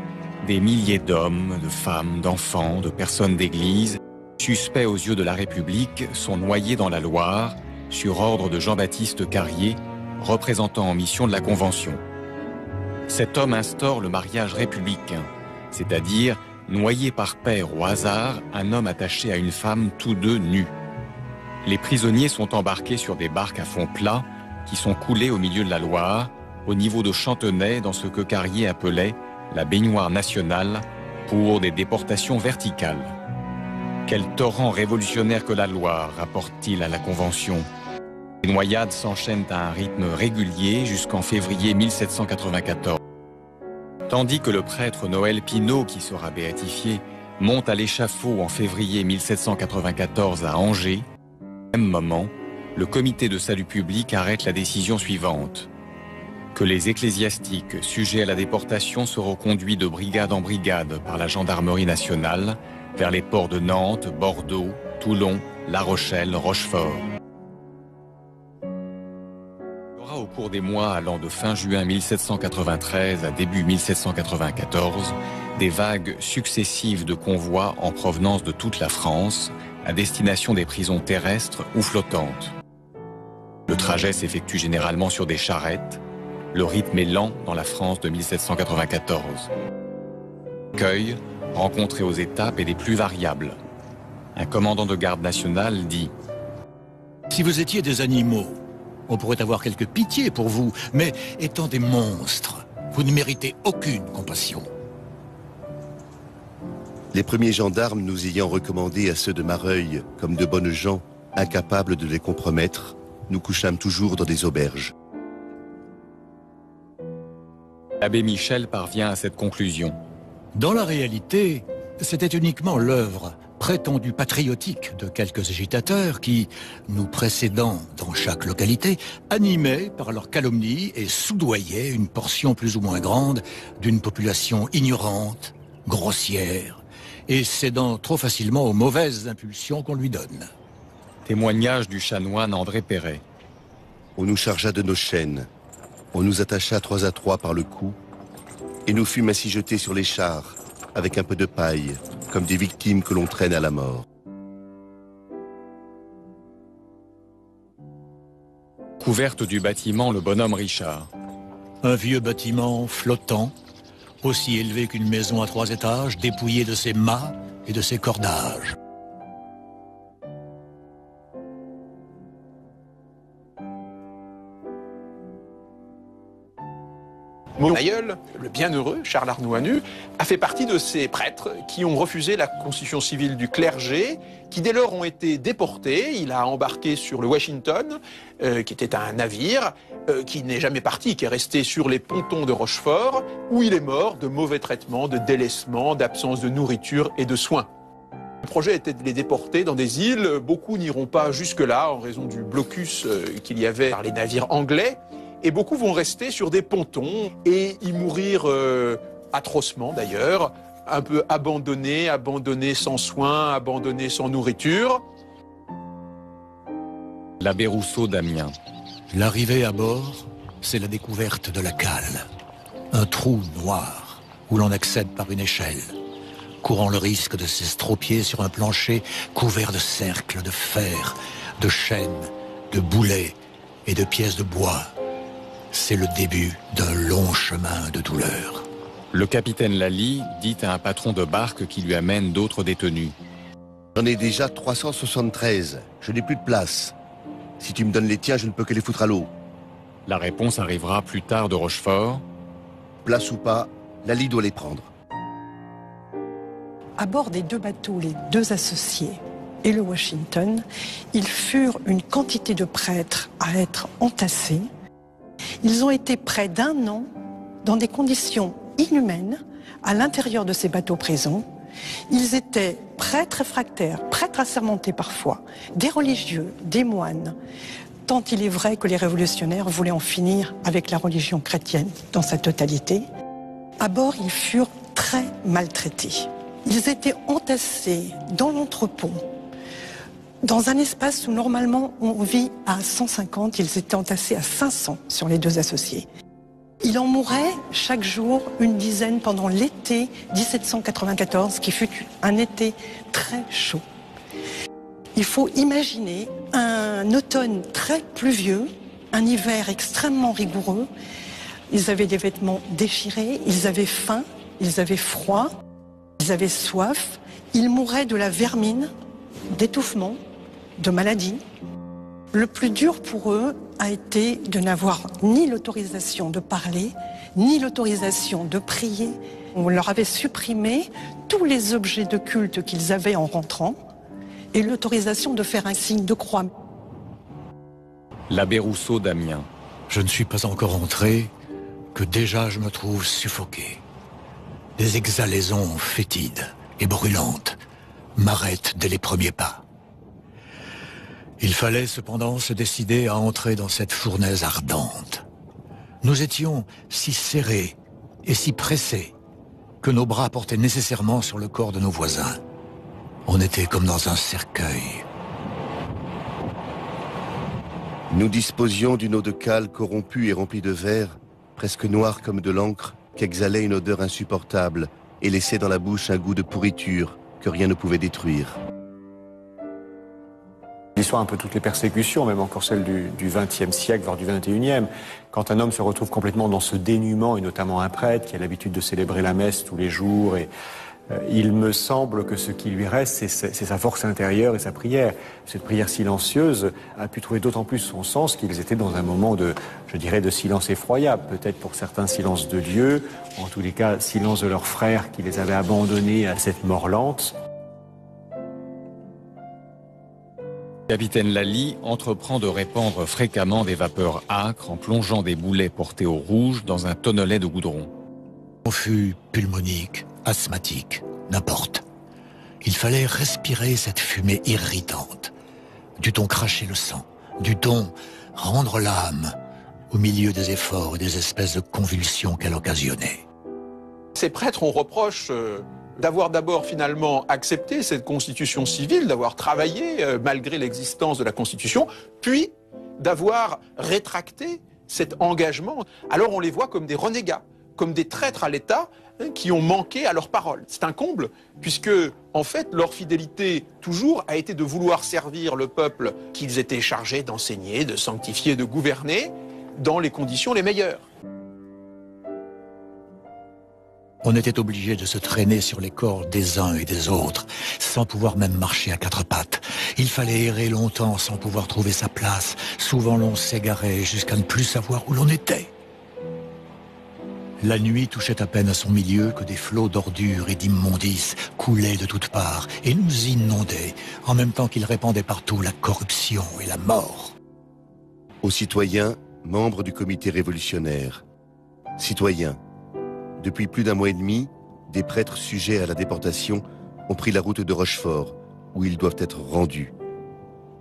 S4: des milliers d'hommes, de femmes, d'enfants, de personnes d'église, suspects aux yeux de la République, sont noyés dans la Loire, sur ordre de Jean-Baptiste Carrier, représentant en mission de la Convention. Cet homme instaure le mariage républicain, c'est-à-dire noyer par paire au hasard un homme attaché à une femme, tous deux nus. Les prisonniers sont embarqués sur des barques à fond plat qui sont coulées au milieu de la Loire, au niveau de Chantenay, dans ce que Carrier appelait la baignoire nationale, pour des déportations verticales. Quel torrent révolutionnaire que la Loire, rapporte-t-il à la Convention. Les noyades s'enchaînent à un rythme régulier jusqu'en février 1794. Tandis que le prêtre Noël Pinault, qui sera béatifié, monte à l'échafaud en février 1794 à Angers, au même moment, le comité de salut public arrête la décision suivante: que les ecclésiastiques sujets à la déportation seront conduits de brigade en brigade par la gendarmerie nationale vers les ports de Nantes, Bordeaux, Toulon, La Rochelle, Rochefort. Il y aura au cours des mois allant de fin juin 1793 à début 1794 des vagues successives de convois en provenance de toute la France à destination des prisons terrestres ou flottantes. Le trajet s'effectue généralement sur des charrettes. Le rythme est lent dans la France de 1794. L'accueil, rencontré aux étapes, est des plus variables. Un commandant de garde nationale dit «
S6: Si vous étiez des animaux, on pourrait avoir quelque pitié pour vous, mais étant des monstres, vous ne méritez aucune compassion. »
S10: Les premiers gendarmes nous ayant recommandé à ceux de Mareuil comme de bonnes gens, incapables de les compromettre, nous couchâmes toujours dans des auberges.
S4: L'abbé Michel parvient à cette conclusion.
S6: Dans la réalité, c'était uniquement l'œuvre prétendue patriotique de quelques agitateurs qui, nous précédant dans chaque localité, animaient par leurs calomnies et soudoyaient une portion plus ou moins grande d'une population ignorante, grossière et cédant trop facilement aux mauvaises impulsions qu'on lui donne.
S4: Témoignage du chanoine André Perret.
S10: On nous chargea de nos chaînes, on nous attacha 3 à 3 par le cou, et nous fûmes ainsi jetés sur les chars, avec un peu de paille, comme des victimes que l'on traîne à la mort.
S4: Couverte du bâtiment Le Bonhomme Richard.
S6: Un vieux bâtiment flottant, aussi élevé qu'une maison à 3 étages, dépouillé de ses mâts et de ses cordages.
S11: Mon aïeul, le bienheureux Charles Arnoux-Hanu, a fait partie de ces prêtres qui ont refusé la constitution civile du clergé, qui dès lors ont été déportés. Il a embarqué sur le Washington, qui était un navire, qui n'est jamais parti, qui est resté sur les pontons de Rochefort, où il est mort de mauvais traitements, de délaissement, d'absence de nourriture et de soins. Le projet était de les déporter dans des îles. Beaucoup n'iront pas jusque-là en raison du blocus qu'il y avait par les navires anglais. Et beaucoup vont rester sur des pontons et y mourir atrocement d'ailleurs, un peu abandonnés sans soins, abandonnés sans nourriture.
S4: L'abbé Rousseau d'Amiens.
S6: L'arrivée à bord, c'est la découverte de la cale. Un trou noir où l'on accède par une échelle, courant le risque de s'estropier sur un plancher couvert de cercles, de fer, de chaînes, de boulets et de pièces de bois. C'est le début d'un long chemin de douleur.
S4: Le capitaine Lally dit à un patron de barque qui lui amène d'autres détenus.
S10: J'en ai déjà 373. Je n'ai plus de place. Si tu me donnes les tiens, je ne peux que les foutre à l'eau.
S4: La réponse arrivera plus tard de Rochefort.
S10: Place ou pas, Lally doit les prendre.
S1: À bord des 2 bateaux, les 2 associés et le Washington, ils furent une quantité de prêtres à être entassés. Ils ont été près d'1 an dans des conditions inhumaines à l'intérieur de ces bateaux prisons. Ils étaient prêtres réfractaires, prêtres assermentés parfois, des religieux, des moines, tant il est vrai que les révolutionnaires voulaient en finir avec la religion chrétienne dans sa totalité. À bord, ils furent très maltraités. Ils étaient entassés dans l'entrepôt, dans un espace où normalement on vit à 150, ils étaient entassés à 500 sur les 2 associés. Il en mourait chaque jour une dizaine pendant l'été 1794, qui fut un été très chaud. Il faut imaginer un automne très pluvieux, un hiver extrêmement rigoureux. Ils avaient des vêtements déchirés, ils avaient faim, ils avaient froid, ils avaient soif. Ils mouraient de la vermine, d'étouffement, de maladie. Le plus dur pour eux a été de n'avoir ni l'autorisation de parler, ni l'autorisation de prier. On leur avait supprimé tous les objets de culte qu'ils avaient en rentrant et l'autorisation de faire un signe de croix.
S4: L'abbé Rousseau d'Amiens.
S6: Je ne suis pas encore entré que déjà je me trouve suffoqué. Des exhalaisons fétides et brûlantes m'arrêtent dès les premiers pas. Il fallait cependant se décider à entrer dans cette fournaise ardente. Nous étions si serrés et si pressés que nos bras portaient nécessairement sur le corps de nos voisins. On était comme dans un cercueil.
S10: Nous disposions d'une eau de cale corrompue et remplie de verre, presque noire comme de l'encre, qu'exhalait une odeur insupportable et laissait dans la bouche un goût de pourriture que rien ne pouvait détruire.
S7: L'histoire, un peu toutes les persécutions, même encore celles du XXe siècle, voire du XXIe, quand un homme se retrouve complètement dans ce dénuement, et notamment un prêtre qui a l'habitude de célébrer la messe tous les jours, et il me semble que ce qui lui reste, c'est sa force intérieure et sa prière. Cette prière silencieuse a pu trouver d'autant plus son sens qu'ils étaient dans un moment de, je dirais, de silence effroyable. Peut-être pour certains silence de Dieu, en tous les cas silence de leurs frères qui les avaient abandonnés à cette mort lente.
S4: Capitaine Lally entreprend de répandre fréquemment des vapeurs âcres en plongeant des boulets portés au rouge dans un tonnelet de goudron.
S6: On fut pulmonique, asthmatique, n'importe. Il fallait respirer cette fumée irritante. Dut-on cracher le sang? Dut-on rendre l'âme au milieu des efforts et des espèces de convulsions qu'elle occasionnait?
S11: Ces prêtres, on reproche d'avoir d'abord finalement accepté cette constitution civile, d'avoir travaillé malgré l'existence de la constitution, puis d'avoir rétracté cet engagement. Alors on les voit comme des renégats, comme des traîtres à l'État qui ont manqué à leur parole. C'est un comble, puisque en fait leur fidélité toujours a été de vouloir servir le peuple qu'ils étaient chargés d'enseigner, de sanctifier, de gouverner dans les conditions les meilleures.
S6: On était obligé de se traîner sur les corps des uns et des autres, sans pouvoir même marcher à quatre pattes. Il fallait errer longtemps sans pouvoir trouver sa place. Souvent l'on s'égarait jusqu'à ne plus savoir où l'on était. La nuit touchait à peine à son milieu que des flots d'ordures et d'immondices coulaient de toutes parts et nous inondaient, en même temps qu'ils répandaient partout la corruption et la mort.
S10: Aux citoyens, membres du comité révolutionnaire. Citoyens, depuis plus d'un mois et demi, des prêtres sujets à la déportation ont pris la route de Rochefort, où ils doivent être rendus.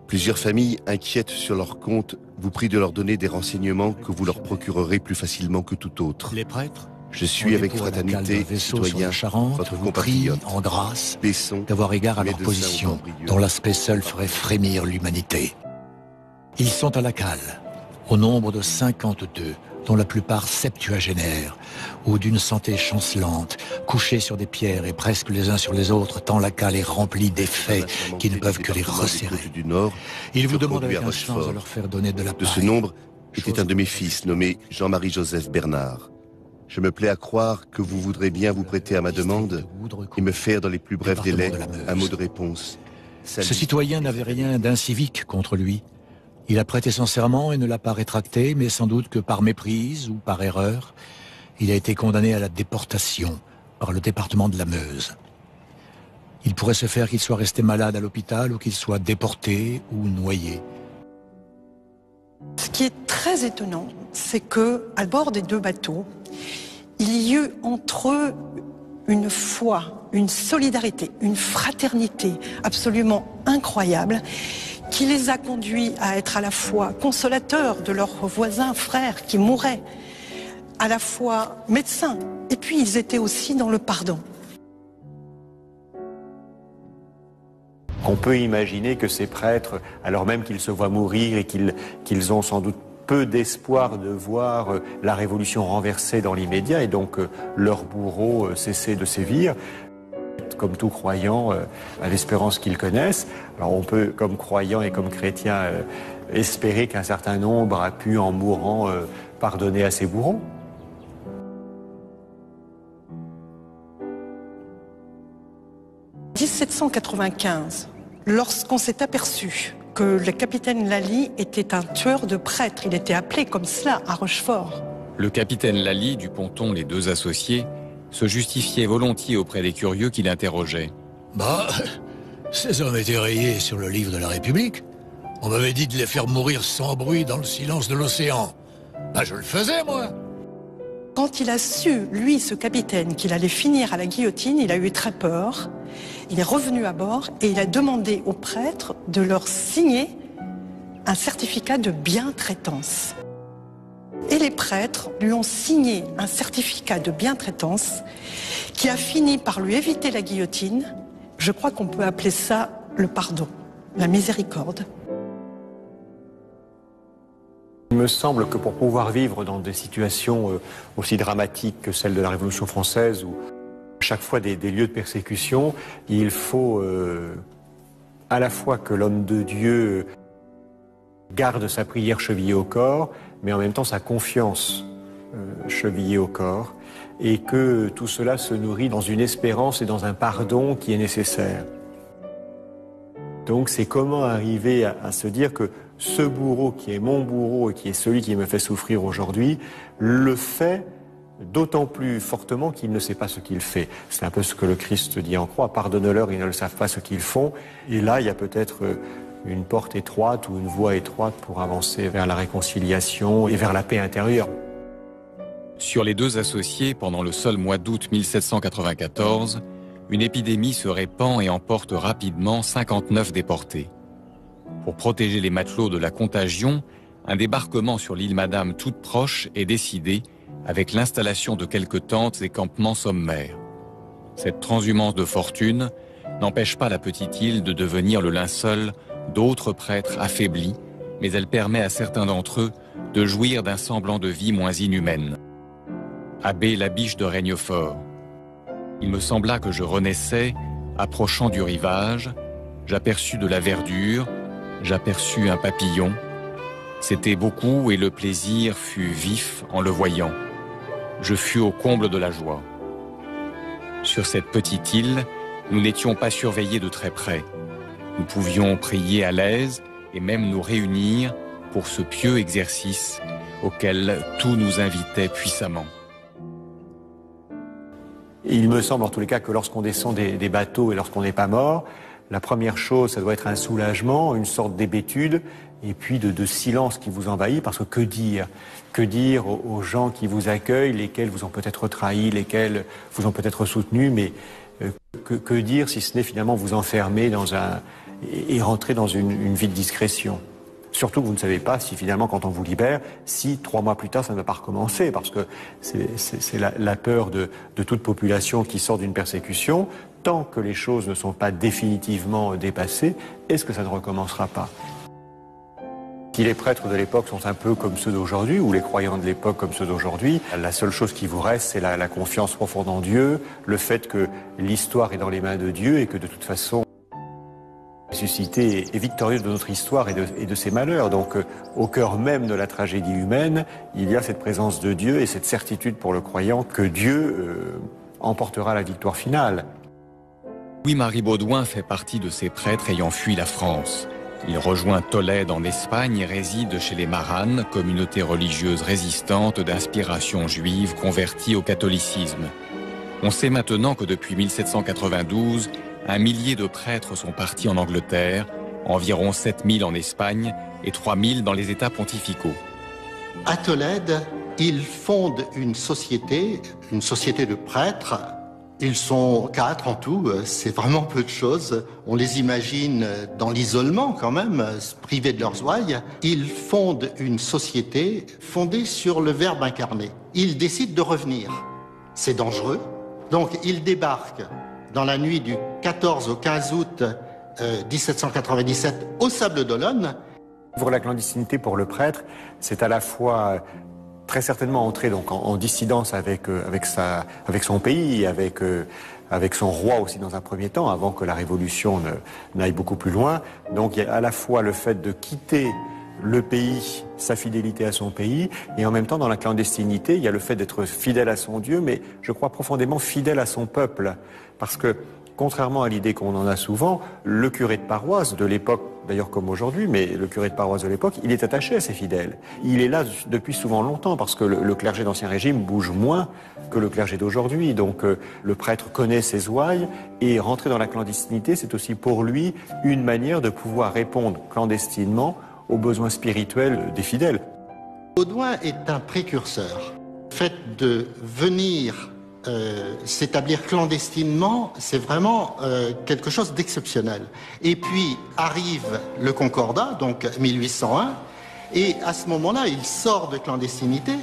S10: Plusieurs familles inquiètes sur leur compte vous prient de leur donner des renseignements que vous leur procurerez plus facilement que tout autre.
S6: Les prêtres,
S10: je suis avec fraternité, citoyens, votre compatriote,
S6: en grâce,
S10: Besson,
S6: d'avoir égard à leur position, dont l'aspect seul ferait frémir l'humanité. Ils sont à la cale, au nombre de 52, dont la plupart septuagénaires, ou d'une santé chancelante, couchés sur des pierres et presque les uns sur les autres, tant la cale est remplie d'effets qui ne peuvent que les resserrer. Il vous demande avec insolence de leur faire donner de la paille.
S10: De ce nombre était un de mes fils nommé Jean-Marie-Joseph Bernard. Je me plais à croire que vous voudrez bien vous prêter à ma demande et me faire dans les plus brefs délais un mot de réponse.
S6: Ce citoyen n'avait rien d'incivique contre lui. Il a prêté son serment et ne l'a pas rétracté, mais sans doute que par méprise ou par erreur, il a été condamné à la déportation par le département de la Meuse. Il pourrait se faire qu'il soit resté malade à l'hôpital ou qu'il soit déporté ou noyé.
S1: Ce qui est très étonnant, c'est que à bord des deux bateaux, il y eut entre eux une foi, une solidarité, une fraternité absolument incroyable, qui les a conduits à être à la fois consolateurs de leurs voisins, frères qui mouraient, à la fois médecins, et puis ils étaient aussi dans le pardon.
S7: On peut imaginer que ces prêtres, alors même qu'ils se voient mourir et qu'ils ont sans doute peu d'espoir de voir la révolution renversée dans l'immédiat et donc leur bourreau cesser de sévir, comme tout croyant, à l'espérance qu'ils connaissent. Alors on peut, comme croyant et comme chrétien, espérer qu'un certain nombre a pu, en mourant, pardonner à ses bourreaux. En
S1: 1795, lorsqu'on s'est aperçu que le capitaine Lally était un tueur de prêtres, il était appelé comme cela à Rochefort.
S4: Le capitaine Lally du ponton Les Deux Associés se justifiait volontiers auprès des curieux qui l'interrogeaient.
S6: Ces hommes étaient rayés sur le livre de la République. On m'avait dit de les faire mourir sans bruit dans le silence de l'océan. Je le faisais, moi.
S1: Quand il a su, lui, ce capitaine, qu'il allait finir à la guillotine, il a eu très peur. Il est revenu à bord et il a demandé aux prêtres de leur signer un certificat de bientraitance. Et les prêtres lui ont signé un certificat de bientraitance qui a fini par lui éviter la guillotine. Je crois qu'on peut appeler ça le pardon, la miséricorde.
S7: Il me semble que pour pouvoir vivre dans des situations aussi dramatiques que celle de la Révolution française, où chaque fois des lieux de persécution, il faut à la fois que l'homme de Dieu garde sa prière chevillée au corps, mais en même temps sa confiance chevillée au corps, et que tout cela se nourrit dans une espérance et dans un pardon qui est nécessaire. Donc c'est comment arriver à se dire que ce bourreau qui est mon bourreau et qui est celui qui me fait souffrir aujourd'hui, le fait d'autant plus fortement qu'il ne sait pas ce qu'il fait. C'est un peu ce que le Christ dit en croix, pardonne-leur, ils ne le savent pas ce qu'ils font. Et là, il y a peut-être une porte étroite ou une voie étroite pour avancer vers la réconciliation et vers la paix intérieure.
S4: Sur les Deux Associés, pendant le seul mois d'août 1794, une épidémie se répand et emporte rapidement 59 déportés. Pour protéger les matelots de la contagion, un débarquement sur l'île Madame toute proche est décidé avec l'installation de quelques tentes et campements sommaires. Cette transhumance de fortune n'empêche pas la petite île de devenir le linceul d'autres prêtres affaiblis, mais elle permet à certains d'entre eux de jouir d'un semblant de vie moins inhumaine. Abbé Labiche de Raignefort. Il me sembla que je renaissais, approchant du rivage, j'aperçus de la verdure, j'aperçus un papillon. C'était beaucoup et le plaisir fut vif en le voyant. Je fus au comble de la joie. Sur cette petite île, nous n'étions pas surveillés de très près. Nous pouvions prier à l'aise et même nous réunir pour ce pieux exercice auquel tout nous invitait puissamment.
S7: Il me semble en tous les cas que lorsqu'on descend des bateaux et lorsqu'on n'est pas mort, la première chose, ça doit être un soulagement, une sorte d'hébétude, et puis de silence qui vous envahit, parce que que dire aux gens qui vous accueillent, lesquels vous ont peut-être trahi, lesquels vous ont peut-être soutenu, mais que dire si ce n'est finalement vous enfermer et rentrer dans une vie de discrétion. Surtout que vous ne savez pas si finalement, quand on vous libère, si 3 mois plus tard, ça ne va pas recommencer, parce que c'est la peur de toute population qui sort d'une persécution. Tant que les choses ne sont pas définitivement dépassées, est-ce que ça ne recommencera pas? Si les prêtres de l'époque sont un peu comme ceux d'aujourd'hui, ou les croyants de l'époque comme ceux d'aujourd'hui, la seule chose qui vous reste, c'est la confiance profonde en Dieu, le fait que l'histoire est dans les mains de Dieu et que de toute façon, ressuscité est victorieux de notre histoire et de ses malheurs. Donc au cœur même de la tragédie humaine, il y a cette présence de Dieu et cette certitude pour le croyant que Dieu emportera la victoire finale.
S4: Louis-Marie Baudouin fait partie de ces prêtres ayant fui la France. Il rejoint Tolède en Espagne et réside chez les Maranes, communauté religieuse résistante d'inspiration juive convertie au catholicisme. On sait maintenant que depuis 1792, 1 millier de prêtres sont partis en Angleterre, environ 7000 en Espagne et 3000 dans les États pontificaux.
S8: À Tolède, ils fondent une société de prêtres. Ils sont 4 en tout, c'est vraiment peu de choses. On les imagine dans l'isolement quand même, privés de leurs ouailles. Ils fondent une société fondée sur le Verbe incarné. Ils décident de revenir. C'est dangereux. Donc ils débarquent dans la nuit du 14 au 15 août 1797 au Sable d'Olonne.
S7: Pour la clandestinité pour le prêtre, c'est à la fois très certainement entrer donc en dissidence avec son pays, avec son roi aussi dans un premier temps, avant que la Révolution n'aille beaucoup plus loin. Donc il y a à la fois le fait de quitter le pays, sa fidélité à son pays, et en même temps dans la clandestinité, il y a le fait d'être fidèle à son Dieu, mais je crois profondément fidèle à son peuple, parce que contrairement à l'idée qu'on en a souvent, le curé de paroisse de l'époque, d'ailleurs comme aujourd'hui, mais le curé de paroisse de l'époque, il est attaché à ses fidèles. Il est là depuis souvent longtemps, parce que le clergé d'Ancien Régime bouge moins que le clergé d'aujourd'hui. Donc le prêtre connaît ses ouailles, et rentrer dans la clandestinité, c'est aussi pour lui une manière de pouvoir répondre clandestinement aux besoins spirituels des fidèles.
S8: Baudouin est un précurseur. Le fait de venir s'établir clandestinement, c'est vraiment quelque chose d'exceptionnel. Et puis arrive le Concordat, donc 1801, et à ce moment-là, il sort de clandestinité.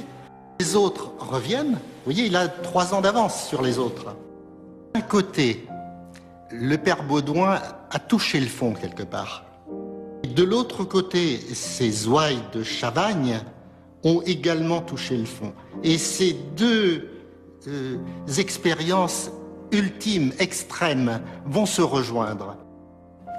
S8: Les autres reviennent. Vous voyez, il a 3 ans d'avance sur les autres. D'un côté, le père Baudouin a touché le fond quelque part. De l'autre côté, ces ouailles de Chavagne ont également touché le fond. Et ces deux expériences ultimes, extrêmes, vont se rejoindre.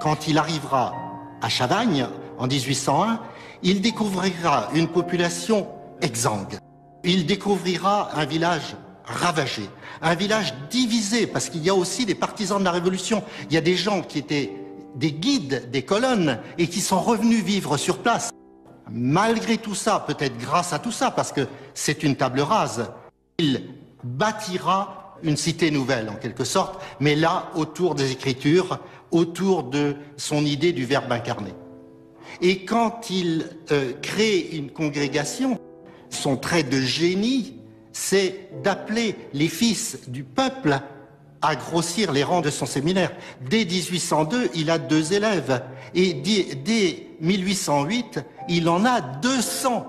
S8: Quand il arrivera à Chavagne, en 1801, il découvrira une population exsangue. Il découvrira un village ravagé, un village divisé, parce qu'il y a aussi des partisans de la Révolution. Il y a des gens qui étaient des guides, des colonnes, et qui sont revenus vivre sur place. Malgré tout ça, peut-être grâce à tout ça, parce que c'est une table rase, il bâtira une cité nouvelle, en quelque sorte, mais là, autour des Écritures, autour de son idée du Verbe incarné. Et quand il crée une congrégation, son trait de génie, c'est d'appeler les fils du peuple à grossir les rangs de son séminaire. Dès 1802, il a 2 élèves. Et dès 1808, il en a 200.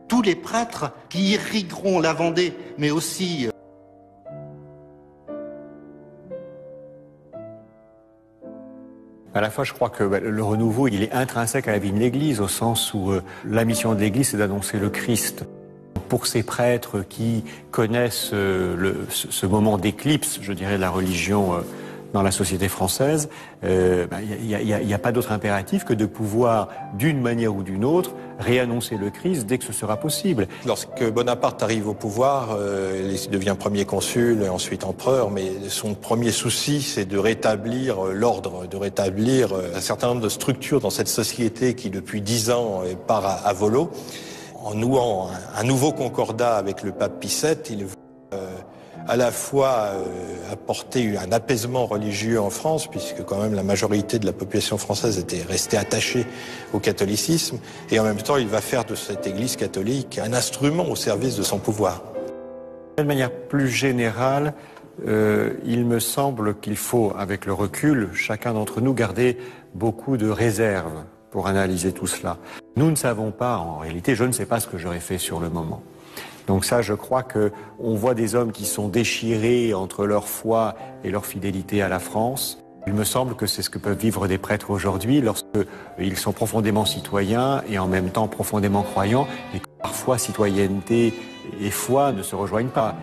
S8: Tous les prêtres qui irrigueront la Vendée, mais aussi
S7: À la fois, je crois que le renouveau, il est intrinsèque à la vie de l'Église, au sens où la mission de l'Église, c'est d'annoncer le Christ. Pour ces prêtres qui connaissent ce moment d'éclipse, je dirais, de la religion dans la société française, il n'y a pas d'autre impératif que de pouvoir, d'une manière ou d'une autre, réannoncer le Christ dès que ce sera possible.
S5: Lorsque Bonaparte arrive au pouvoir, il devient premier consul et ensuite empereur, mais son premier souci, c'est de rétablir l'ordre, de rétablir un certain nombre de structures dans cette société qui, depuis 10 ans, part à volo. En nouant un nouveau concordat avec le pape Pie VII, il veut à la fois apporter un apaisement religieux en France, puisque quand même la majorité de la population française était restée attachée au catholicisme, et en même temps il va faire de cette Église catholique un instrument au service de son pouvoir.
S7: De manière plus générale, il me semble qu'il faut, avec le recul, chacun d'entre nous garder beaucoup de réserves pour analyser tout cela. Nous ne savons pas, en réalité, je ne sais pas ce que j'aurais fait sur le moment. Donc ça, je crois qu'on voit des hommes qui sont déchirés entre leur foi et leur fidélité à la France. Il me semble que c'est ce que peuvent vivre des prêtres aujourd'hui lorsqu'ils sont profondément citoyens et en même temps profondément croyants, et que parfois citoyenneté et foi ne se rejoignent pas.